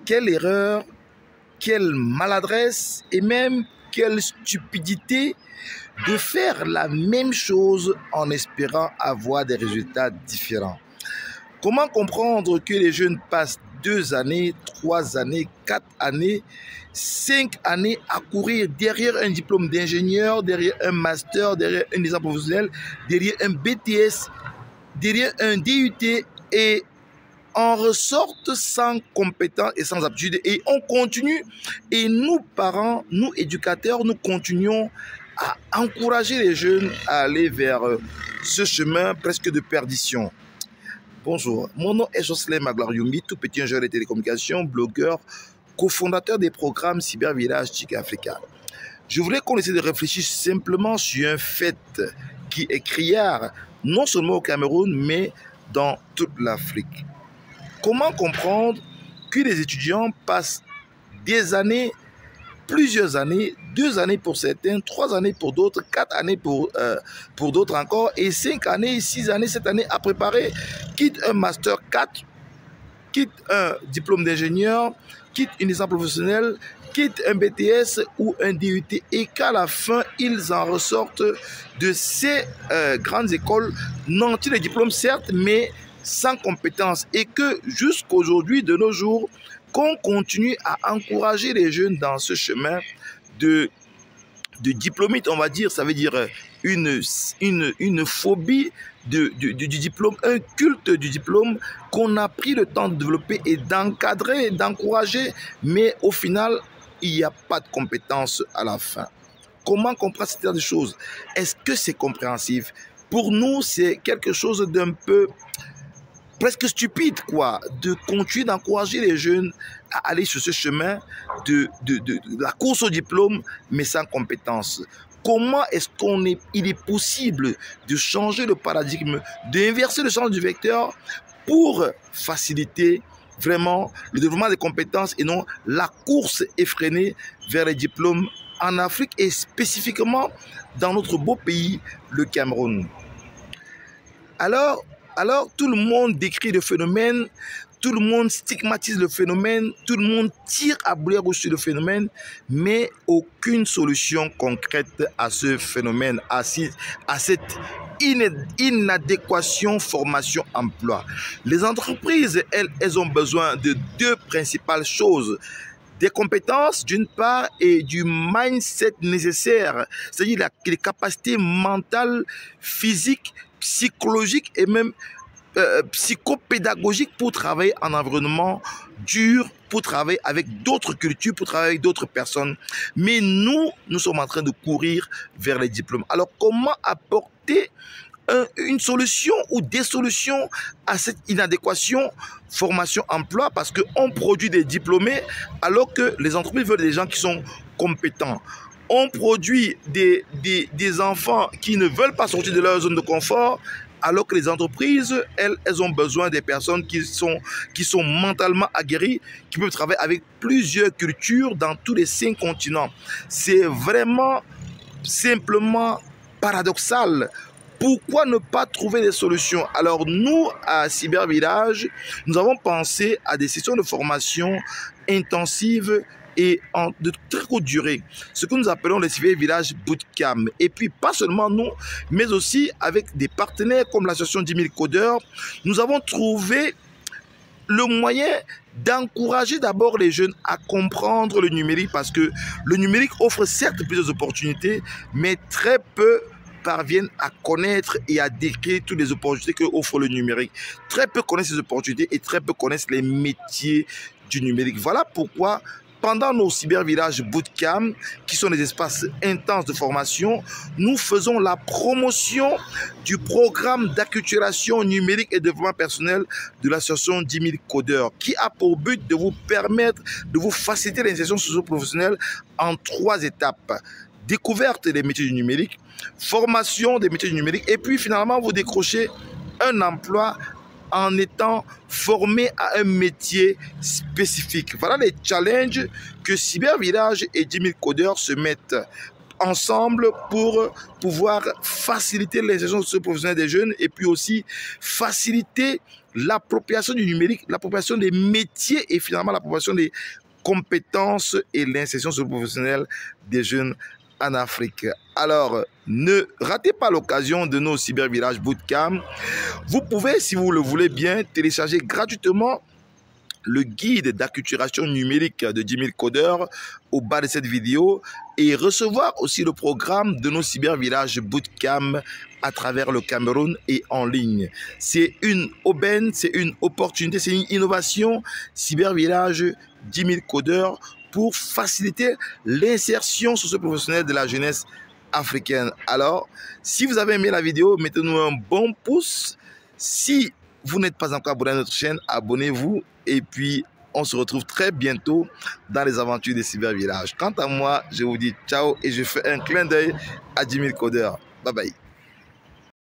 quelle erreur, quelle maladresse et même quelle stupidité de faire la même chose en espérant avoir des résultats différents. Comment comprendre que les jeunes passent 2 années, 3 années, 4 années, 5 années à courir derrière un diplôme d'ingénieur, derrière un master, derrière un licence professionnelle, derrière un BTS, derrière un DUT et en ressortent sans compétence et sans aptitude et on continue et nous parents, nous éducateurs, nous continuons à encourager les jeunes à aller vers ce chemin presque de perdition. Bonjour, mon nom est Jocelyn Magloire-Youmbi, tout petit ingénieur de télécommunications, blogueur, cofondateur des programmes Cyber Village TIC Africa. Je voulais qu'on essaie de réfléchir simplement sur un fait qui est criard, non seulement au Cameroun, mais dans toute l'Afrique. Comment comprendre que les étudiants passent des années, plusieurs années, 2 années pour certains, 3 années pour d'autres, 4 années pour d'autres encore, et 5 années, 6 années, 7 années à préparer, quitte un master 4, quitte un diplôme d'ingénieur, quitte une licence professionnelle, quitte un BTS ou un DUT, et qu'à la fin, ils en ressortent de ces grandes écoles, nantis le diplôme certes, mais sans compétences, et que jusqu'aujourd'hui, de nos jours, qu'on continue à encourager les jeunes dans ce chemin de diplômite, on va dire, ça veut dire une phobie du diplôme, un culte du diplôme qu'on a pris le temps de développer et d'encadrer, d'encourager, mais au final, il n'y a pas de compétences à la fin. Comment comprendre cette de choses? Est-ce que c'est compréhensif? Pour nous, c'est quelque chose d'un peu presque stupide, quoi, de continuer d'encourager les jeunes à aller sur ce chemin de la course au diplôme, mais sans compétences. Comment est-ce il est possible de changer le paradigme, d'inverser le sens du vecteur pour faciliter vraiment le développement des compétences et non la course effrénée vers les diplômes en Afrique et spécifiquement dans notre beau pays, le Cameroun? Alors, tout le monde décrit le phénomène, tout le monde stigmatise le phénomène, tout le monde tire à boulet rouge sur le phénomène, mais aucune solution concrète à ce phénomène, à cette inadéquation formation-emploi. Les entreprises, elles ont besoin de 2 principales choses. Des compétences d'une part et du mindset nécessaire, c'est-à-dire les capacités mentales, physiques, psychologiques et même psychopédagogiques pour travailler en environnement dur, pour travailler avec d'autres cultures, pour travailler avec d'autres personnes. Mais nous sommes en train de courir vers les diplômes. Alors comment apporter une solution ou des solutions à cette inadéquation formation-emploi, parce qu'on produit des diplômés alors que les entreprises veulent des gens qui sont compétents. On produit des enfants qui ne veulent pas sortir de leur zone de confort alors que les entreprises, elles ont besoin des personnes qui sont mentalement aguerries, qui peuvent travailler avec plusieurs cultures dans tous les 5 continents. C'est vraiment simplement paradoxal. Pourquoi ne pas trouver des solutions? Alors nous, à Cyber Village, nous avons pensé à des sessions de formation intensives et de très courte durée, ce que nous appelons les Cyber Village Bootcamp. Et puis pas seulement nous, mais aussi avec des partenaires comme l'association 10 000 codeurs, nous avons trouvé le moyen d'encourager d'abord les jeunes à comprendre le numérique, parce que le numérique offre certes plusieurs opportunités, mais très peu parviennent à connaître et à décrire toutes les opportunités que offre le numérique. Très peu connaissent ces opportunités et très peu connaissent les métiers du numérique. Voilà pourquoi pendant nos Cyber Village Bootcamp, qui sont des espaces intenses de formation, nous faisons la promotion du programme d'acculturation numérique et développement personnel de l'association 10 000 codeurs, qui a pour but de vous permettre de vous faciliter l'insertion socio-professionnelle en 3 étapes. Découverte des métiers du numérique, formation des métiers du numérique, et puis finalement vous décrochez un emploi en étant formé à un métier spécifique. Voilà les challenges que Cyber Village et 10 000 codeurs se mettent ensemble pour pouvoir faciliter l'insertion socio-professionnelle des jeunes et puis aussi faciliter l'appropriation du numérique, l'appropriation des métiers et finalement l'appropriation des compétences et l'insertion socio-professionnelle des jeunes en Afrique. Alors, ne ratez pas l'occasion de nos cybervillages bootcamp. Vous pouvez, si vous le voulez bien, télécharger gratuitement le guide d'acculturation numérique de 10 000 codeurs au bas de cette vidéo et recevoir aussi le programme de nos cybervillages bootcamp à travers le Cameroun et en ligne. C'est une aubaine, c'est une opportunité, c'est une innovation. Cybervillage 10 000 codeurs pour faciliter l'insertion socio-professionnelle de la jeunesse africaine. Alors, si vous avez aimé la vidéo, mettez-nous un bon pouce. Si vous n'êtes pas encore abonné à notre chaîne, abonnez-vous. Et puis, on se retrouve très bientôt dans les aventures des cybervillages. Quant à moi, je vous dis ciao et je fais un clin d'œil à 10 000 codeurs. Bye bye.